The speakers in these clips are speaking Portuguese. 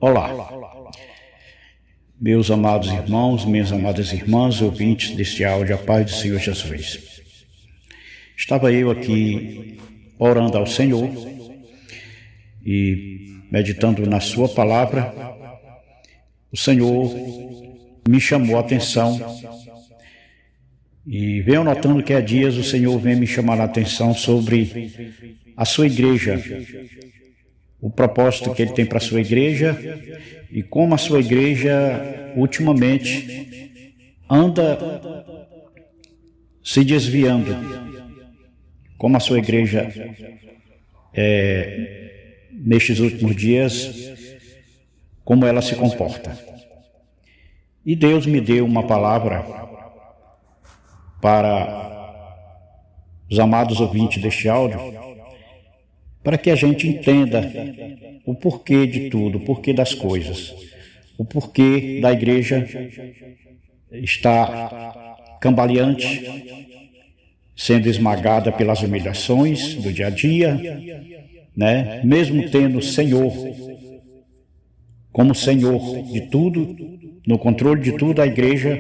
Olá, meus amados irmãos, minhas amadas irmãs, ouvintes deste áudio, a paz do Senhor Jesus. Estava eu aqui orando ao Senhor e meditando na sua palavra. O Senhor me chamou a atenção e venho notando que há dias o Senhor vem me chamar a atenção sobre a sua igreja, o propósito que Ele tem para a sua igreja e como a sua igreja ultimamente anda se desviando, como a sua igreja nestes últimos dias, como ela se comporta. E Deus me deu uma palavra para os amados ouvintes deste áudio, para que a gente entenda o porquê de tudo, o porquê das coisas, o porquê da igreja estar cambaleante, sendo esmagada pelas humilhações do dia a dia, né? Mesmo tendo o Senhor como Senhor de tudo, no controle de tudo, a igreja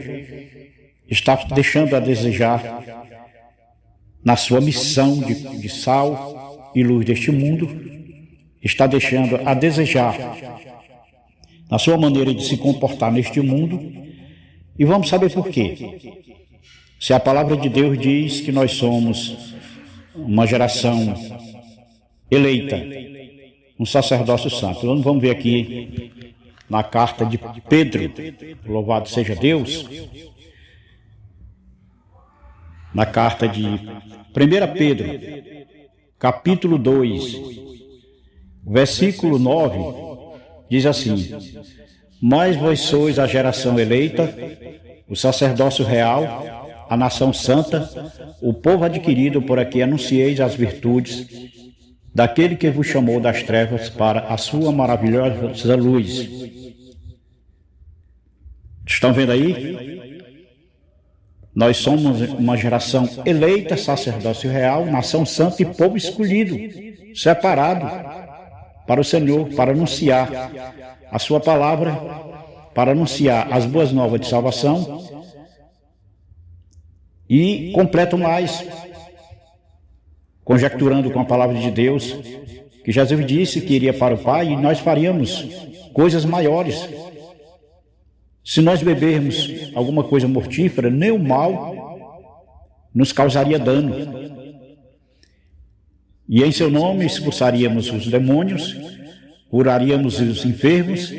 está deixando a desejar na sua missão de sal e luz deste mundo, está deixando a desejar na sua maneira de se comportar neste mundo. E vamos saber por quê. Se a palavra de Deus diz que nós somos uma geração eleita, um sacerdócio santo. Então vamos ver aqui na carta de Pedro, louvado seja Deus, na carta de 1 Pedro, capítulo 2, versículo 9, diz assim: Mas vós sois a geração eleita, o sacerdócio real, a nação santa, o povo adquirido, por aqui anuncieis as virtudes daquele que vos chamou das trevas para a sua maravilhosa luz. Estão vendo aí? Nós somos uma geração eleita, sacerdócio real, nação santa e povo escolhido, separado para o Senhor, para anunciar a sua palavra, para anunciar as boas novas de salvação. E completo mais, conjecturando com a palavra de Deus, que Jesus disse que iria para o Pai e nós faríamos coisas maiores. Se nós bebermos alguma coisa mortífera, nem o mal nos causaria dano. E em seu nome expulsaríamos os demônios, curaríamos os enfermos.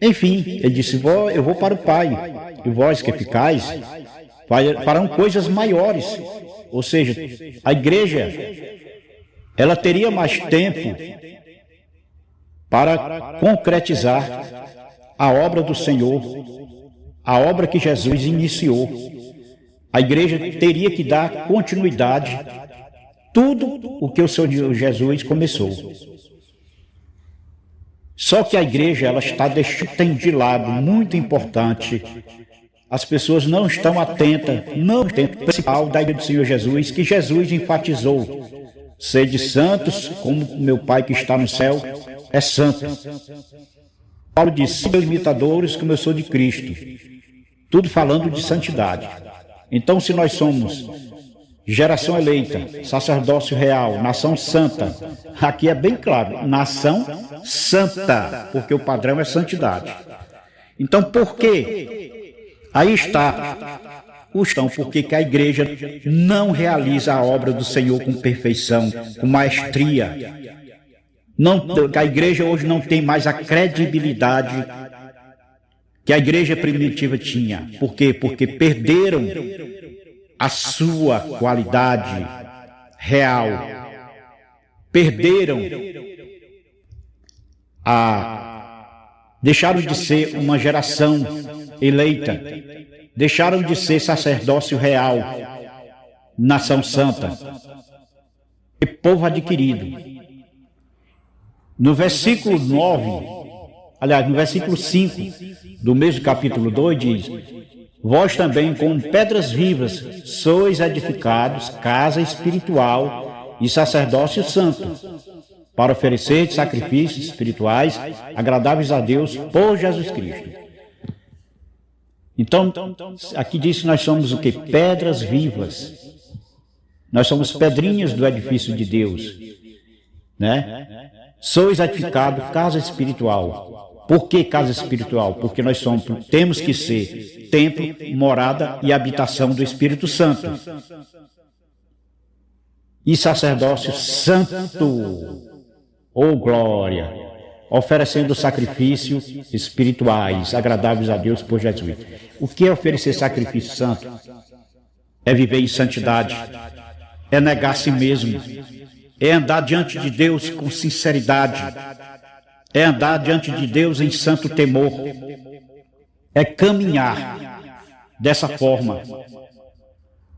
Enfim, ele disse: eu vou para o Pai, e vós que ficais farão coisas maiores. Ou seja, a igreja, ela teria mais tempo para concretizar a obra do Senhor, a obra que Jesus iniciou. A igreja teria que dar continuidade tudo o que o Senhor Jesus começou. Só que a igreja, ela está deixando de lado, muito importante. As pessoas não estão atentas, não tem o principal da igreja do Senhor Jesus, que Jesus enfatizou: sede santos, como meu Pai que está no céu é santo. Paulo disse: sejam imitadores como eu sou de Cristo. Tudo falando de santidade. Então, se nós somos geração eleita, sacerdócio real, nação santa, aqui é bem claro, nação santa, porque o padrão é santidade. Então, por quê? Aí está o chão, porque que a igreja não realiza a obra do Senhor com perfeição, com maestria. A igreja hoje não tem mais a credibilidade que a igreja primitiva tinha. Por quê? Porque perderam a sua qualidade real. Perderam deixaram de ser uma geração eleita. Deixaram de ser sacerdócio real, nação santa e povo adquirido. No versículo 9, aliás, no versículo 5 do mesmo capítulo 2 diz: Vós também, como pedras vivas, sois edificados, casa espiritual e sacerdócio santo, para oferecer sacrifícios espirituais agradáveis a Deus por Jesus Cristo. Então, aqui diz que nós somos o quê? Pedras vivas. Nós somos pedrinhas do edifício de Deus, né? Sois edificado casa espiritual. Por que casa espiritual? Porque nós temos que ser templo, morada e habitação do Espírito Santo. E sacerdócio santo, oh glória, oferecendo sacrifícios espirituais, agradáveis a Deus por Jesus. O que é oferecer sacrifício santo? É viver em santidade, é negar a si mesmo, é andar diante de Deus com sinceridade, é andar diante de Deus em santo temor, é caminhar dessa forma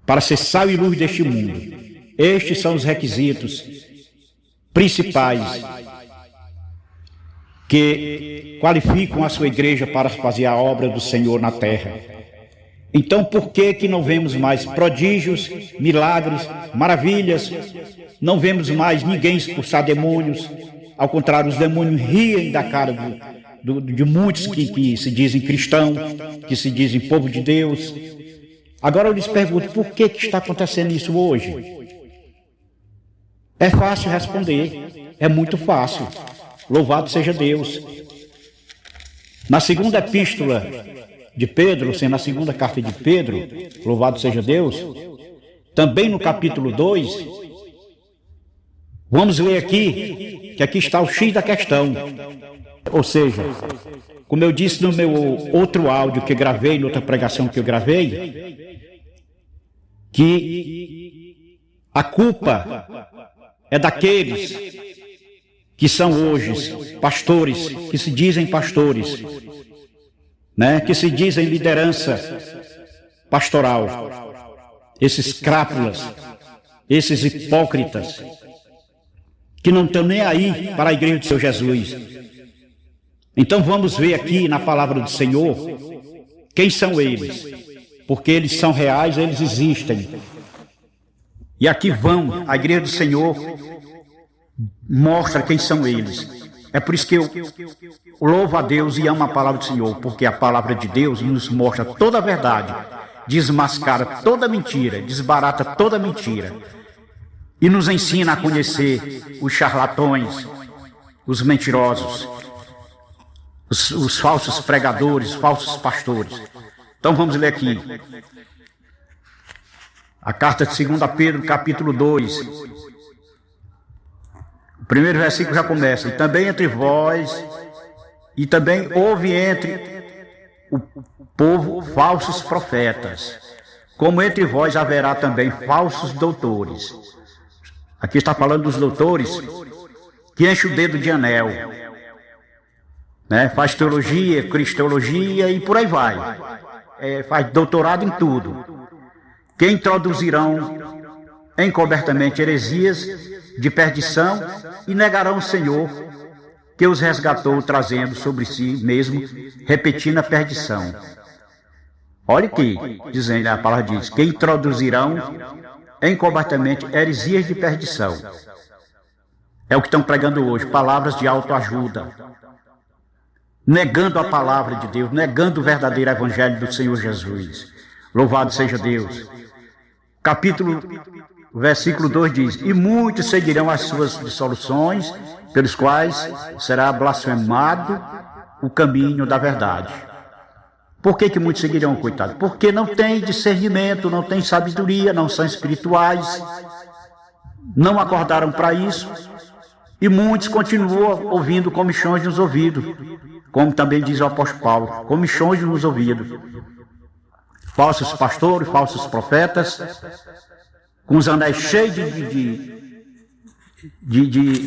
para ser sal e luz deste mundo. Estes são os requisitos principais que qualificam a sua igreja para fazer a obra do Senhor na terra. Então, por que não vemos mais prodígios, milagres, maravilhas? Não vemos mais ninguém expulsar demônios. Ao contrário, os demônios riem da cara de muitos que se dizem cristãos, que se dizem povo de Deus. Agora eu lhes pergunto, por que está acontecendo isso hoje? É fácil responder, é muito fácil. Louvado seja Deus. Na segunda epístola de Pedro, na segunda carta de Pedro, louvado seja Deus, também no capítulo 2, vamos ler aqui, que aqui está o X da questão. Ou seja, como eu disse no meu outro áudio que gravei, na outra pregação que eu gravei, que a culpa é daqueles que são hoje pastores, que se dizem pastores, né, que se dizem liderança pastoral, esses crápulas, esses hipócritas, que não estão nem aí para a igreja do Senhor Jesus. Então vamos ver aqui na palavra do Senhor quem são eles, porque eles são reais, eles existem. E aqui a igreja do Senhor mostra quem são eles. É por isso que eu louvo a Deus e amo a palavra do Senhor, porque a palavra de Deus nos mostra toda a verdade, desmascara toda mentira, desbarata toda mentira e nos ensina a conhecer os charlatões, os mentirosos, os falsos pregadores, falsos pastores. Então vamos ler aqui a carta de 2 Pedro, capítulo 2. O primeiro versículo já começa: e também entre vós, e também houve entre o povo falsos profetas, como entre vós haverá também falsos doutores. Aqui está falando dos doutores que enchem o dedo de anel, né? Faz teologia, cristologia e por aí vai. Faz doutorado em tudo. Que introduzirão encobertamente heresias de perdição e negarão o Senhor que os resgatou, trazendo sobre si mesmo, repetindo a perdição. Olha aqui, dizendo, a palavra diz, que introduzirão encobertamente heresias de perdição. É o que estão pregando hoje, palavras de autoajuda, negando a palavra de Deus, negando o verdadeiro evangelho do Senhor Jesus. Louvado seja Deus. Versículo 2 diz: e muitos seguirão as suas dissoluções, pelos quais será blasfemado o caminho da verdade. Por que muitos seguirão, coitado? Porque não tem discernimento, não tem sabedoria, não são espirituais, não acordaram para isso, e muitos continuam ouvindo comichões nos ouvidos, como também diz o apóstolo Paulo, comichões nos ouvidos. Falsos pastores, falsos profetas, com os anéis cheios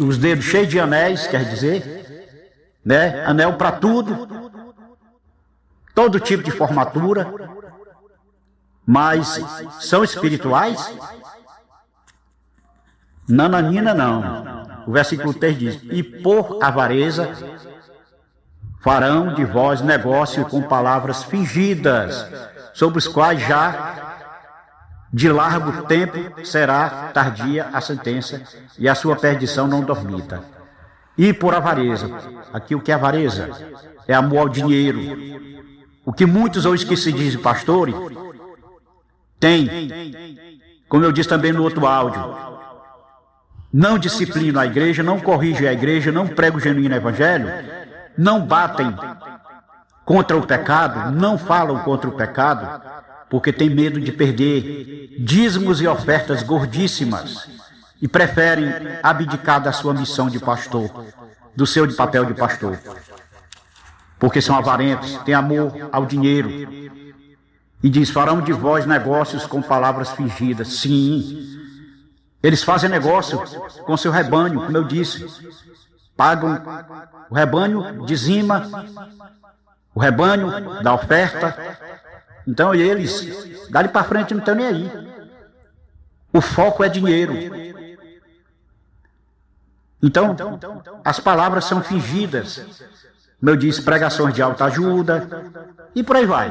os dedos cheios de anéis, quer dizer, né? Anel para tudo, todo tipo de formatura, mas são espirituais? Nananina não. O versículo 3 diz: e por avareza farão de vós negócio com palavras fingidas, sobre os quais já de largo tempo será tardia a sentença, e a sua perdição não dormita. e por avareza. Aqui o que é avareza? É amor ao dinheiro. O que muitos hoje que se dizem pastores têm, como eu disse também no outro áudio, não disciplinam a igreja, não corrigem a igreja, não pregam o genuíno evangelho, não batem contra o pecado, não falam contra o pecado, porque tem medo de perder dízimos e ofertas gordíssimas e preferem abdicar da sua missão de pastor, do seu papel de pastor, porque são avarentos, têm amor ao dinheiro. E diz, farão de vós negócios com palavras fingidas. Sim, eles fazem negócio com seu rebanho, como eu disse. Pagam, o rebanho dizima, o rebanho dá oferta. Então eles, dali para frente, não estão nem aí. O foco é dinheiro. Então, as palavras são fingidas. Como eu disse, pregações de alta ajuda, e por aí vai.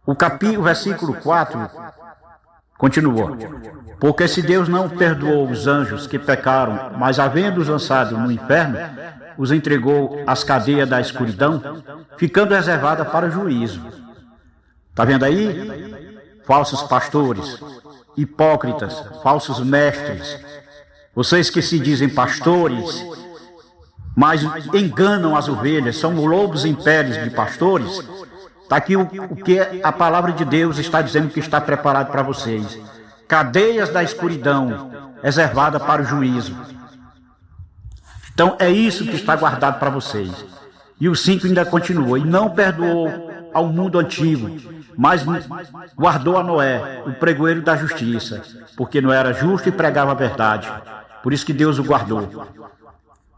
O versículo 4 continua. Porque se Deus não perdoou os anjos que pecaram, mas havendo-os lançado no inferno, os entregou às cadeias da escuridão, ficando reservada para o juízo. Está vendo aí? Falsos pastores, hipócritas, falsos mestres, vocês que se dizem pastores, mas enganam as ovelhas, são lobos em peles de pastores. Está aqui o que a palavra de Deus está dizendo que está preparado para vocês. Cadeias da escuridão, reservada para o juízo. Então é isso que está guardado para vocês. E o 5 ainda continua. E não perdoou ao mundo antigo, mas guardou a Noé, o pregoeiro da justiça, porque não era justo e pregava a verdade. Por isso que Deus o guardou.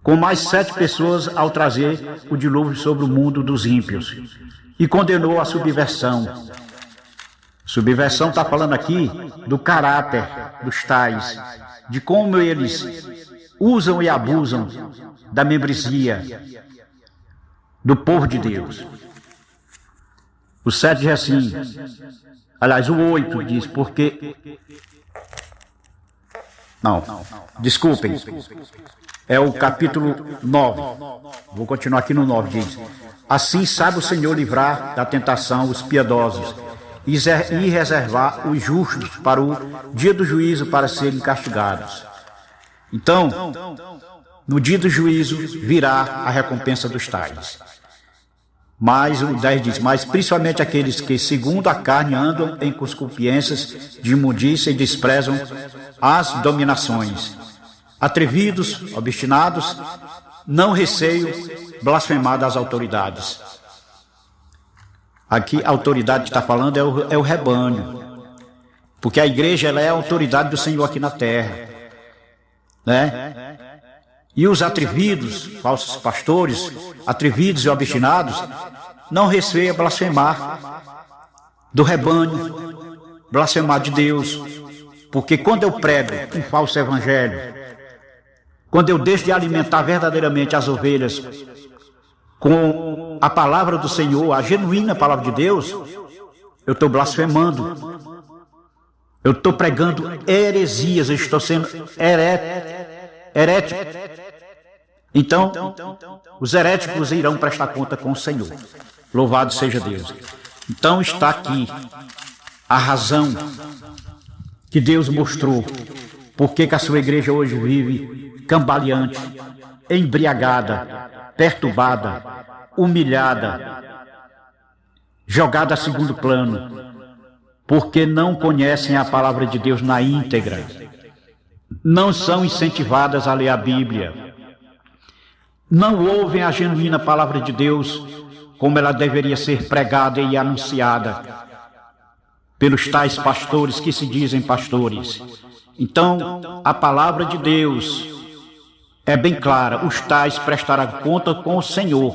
Com mais 7 pessoas ao trazer o dilúvio sobre o mundo dos ímpios. E condenou a subversão. Subversão está falando aqui do caráter dos tais, de como eles usam e abusam da membresia do povo de Deus. O 7 diz assim, aliás, o 8 diz, porque... Não, desculpem, é o capítulo 9, vou continuar aqui no 9, diz: assim sabe o Senhor livrar da tentação os piedosos e reservar os justos para o dia do juízo para serem castigados. Então, no dia do juízo virá a recompensa dos tais. Mas o 10 diz, mas principalmente aqueles que segundo a carne andam em concupiscências de imundícia e desprezam as dominações. Atrevidos, obstinados, não receio blasfemar das autoridades. Aqui a autoridade que está falando é o rebanho. Porque a igreja ela é a autoridade do Senhor aqui na terra. Né? E os atrevidos, falsos pastores, atrevidos e obstinados, não receia blasfemar do rebanho, blasfemar de Deus. Porque quando eu prego um falso evangelho, quando eu deixo de alimentar verdadeiramente as ovelhas com a palavra do Senhor, a genuína palavra de Deus, eu estou blasfemando. Eu estou pregando heresias, eu estou sendo herético. Então, os heréticos irão prestar conta com o Senhor. Louvado seja Deus. Então está aqui a razão que Deus mostrou. Por que a sua igreja hoje vive cambaleante, embriagada, perturbada, humilhada, jogada a segundo plano. Porque não conhecem a palavra de Deus na íntegra. Não são incentivadas a ler a Bíblia. Não ouvem a genuína palavra de Deus como ela deveria ser pregada e anunciada pelos tais pastores que se dizem pastores. Então, a palavra de Deus é bem clara, os tais prestarão conta com o Senhor.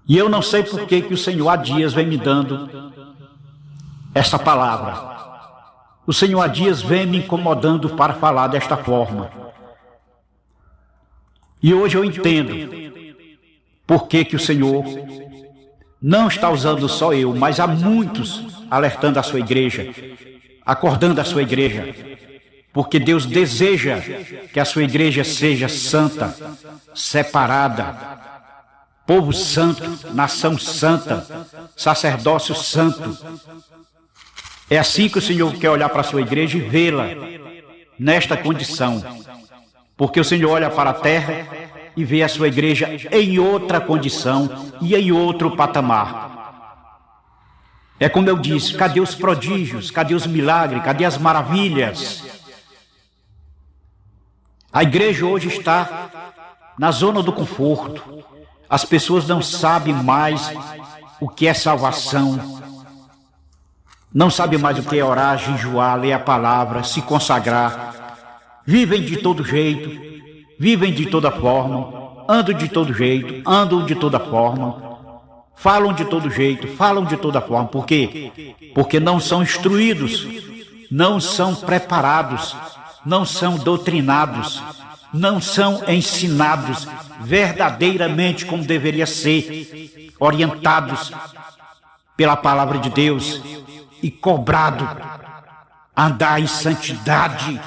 E eu não sei por que o Senhor há dias vem me dando esta palavra. O Senhor há dias vem me incomodando para falar desta forma. E hoje eu entendo por que o Senhor não está usando só eu, mas há muitos alertando a sua igreja, acordando a sua igreja. porque Deus deseja que a sua igreja seja santa, separada, povo santo, nação santa, sacerdócio santo. É assim que o Senhor quer olhar para a sua igreja e vê-la nesta condição, porque o Senhor olha para a terra e vê a sua igreja em outra condição e em outro patamar. É como eu disse, cadê os prodígios, cadê os milagres, cadê as maravilhas? A igreja hoje está na zona do conforto. As pessoas não sabem mais o que é salvação, não sabem mais o que é orar, jejuar, ler a palavra, se consagrar. Vivem de todo jeito, vivem de toda forma, andam de todo jeito, andam de toda forma, falam de todo jeito, falam de toda forma. Por quê? Porque não são instruídos, não são preparados, não são doutrinados, não são ensinados verdadeiramente como deveria ser, orientados pela palavra de Deus e cobrado a andar em santidade,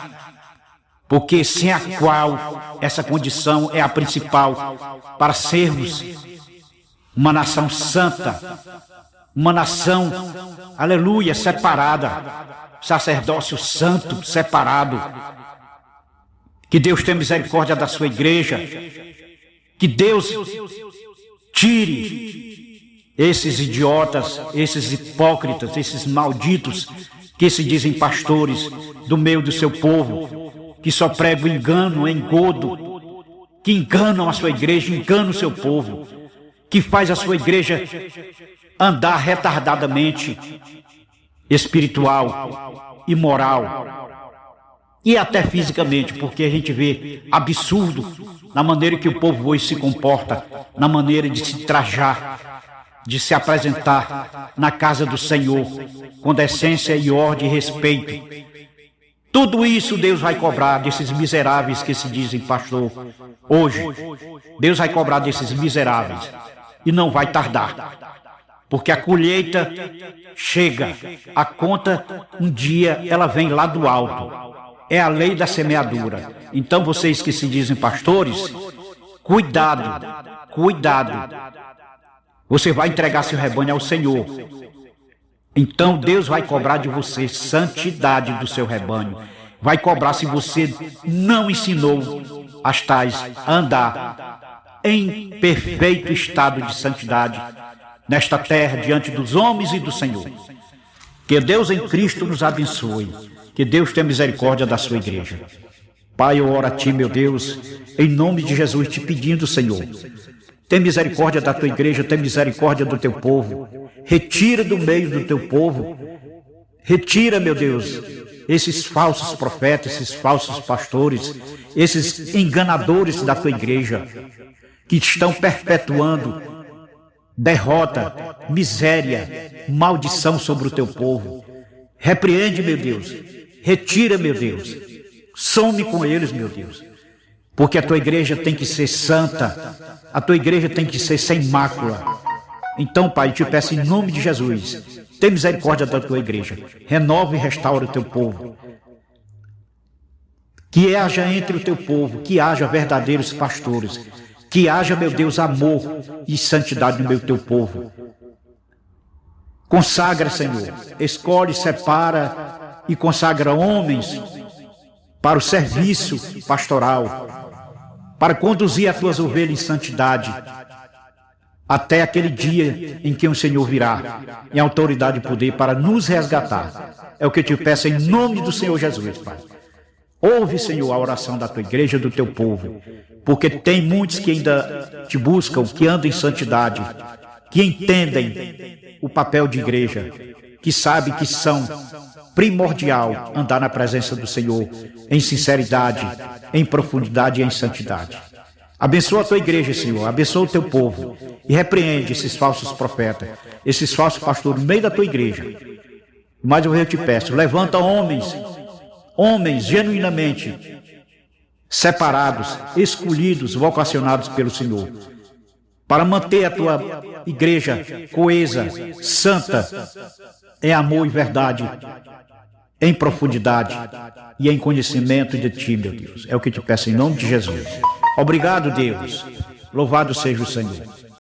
porque sem a qual essa condição é a principal para sermos uma nação santa, uma nação, aleluia, separada, sacerdócio santo, separado. Que Deus tenha misericórdia da sua igreja, que Deus tire esses idiotas, esses hipócritas, esses malditos que se dizem pastores do meio do seu povo, que só pregam engano, engodo, que enganam a sua igreja, enganam o seu povo, que faz a sua igreja andar retardadamente, espiritual, imoral, e até fisicamente, porque a gente vê absurdo na maneira que o povo hoje se comporta, na maneira de se trajar, de se apresentar na casa do Senhor, com decência e ordem e respeito. Tudo isso Deus vai cobrar desses miseráveis que se dizem pastor. Hoje, Deus vai cobrar desses miseráveis e não vai tardar, porque a colheita chega, a conta um dia ela vem lá do alto. É a lei da semeadura. Então vocês que se dizem pastores, cuidado, cuidado. Você vai entregar seu rebanho ao Senhor. Então Deus vai cobrar de você santidade do seu rebanho. Vai cobrar se você não ensinou as tais a andar em perfeito estado de santidade nesta terra diante dos homens e do Senhor. Que Deus em Cristo nos abençoe. Que Deus tenha misericórdia da sua igreja. Pai, eu oro a Ti, meu Deus, em nome de Jesus, te pedindo, Senhor, tem misericórdia da Tua igreja, tem misericórdia do Teu povo. Retira do meio do Teu povo, retira, meu Deus, esses falsos profetas, esses falsos pastores, esses enganadores da Tua igreja, que estão perpetuando derrota, miséria, maldição sobre o Teu povo. Repreende, meu Deus. Retira, meu Deus. Some com eles, meu Deus. Porque a tua igreja tem que ser santa. A tua igreja tem que ser sem mácula. Então, Pai, te peço em nome de Jesus, tem misericórdia da tua igreja. Renova e restaura o teu povo. Que haja entre o teu povo, que haja verdadeiros pastores. Que haja, meu Deus, amor e santidade no meio do teu povo. Consagra, Senhor. Escolhe, separa e consagra homens para o serviço pastoral, para conduzir as tuas ovelhas em santidade, até aquele dia em que o Senhor virá, em autoridade e poder, para nos resgatar. É o que eu te peço em nome do Senhor Jesus, Pai. Ouve, Senhor, a oração da tua igreja, do teu povo, porque tem muitos que ainda te buscam, que andam em santidade, que entendem o papel de igreja, que sabem que são primordial andar na presença do Senhor em sinceridade, em profundidade e em santidade. Abençoa a tua igreja, Senhor, abençoa o teu povo e repreende esses falsos profetas, esses falsos pastores no meio da tua igreja. Mas eu te peço, levanta homens genuinamente separados, escolhidos, vocacionados pelo Senhor, para manter a tua igreja coesa, santa, em amor e verdade, em profundidade e em conhecimento de Ti, meu Deus. É o que te peço em nome de Jesus. Obrigado, Deus. Louvado seja o Senhor.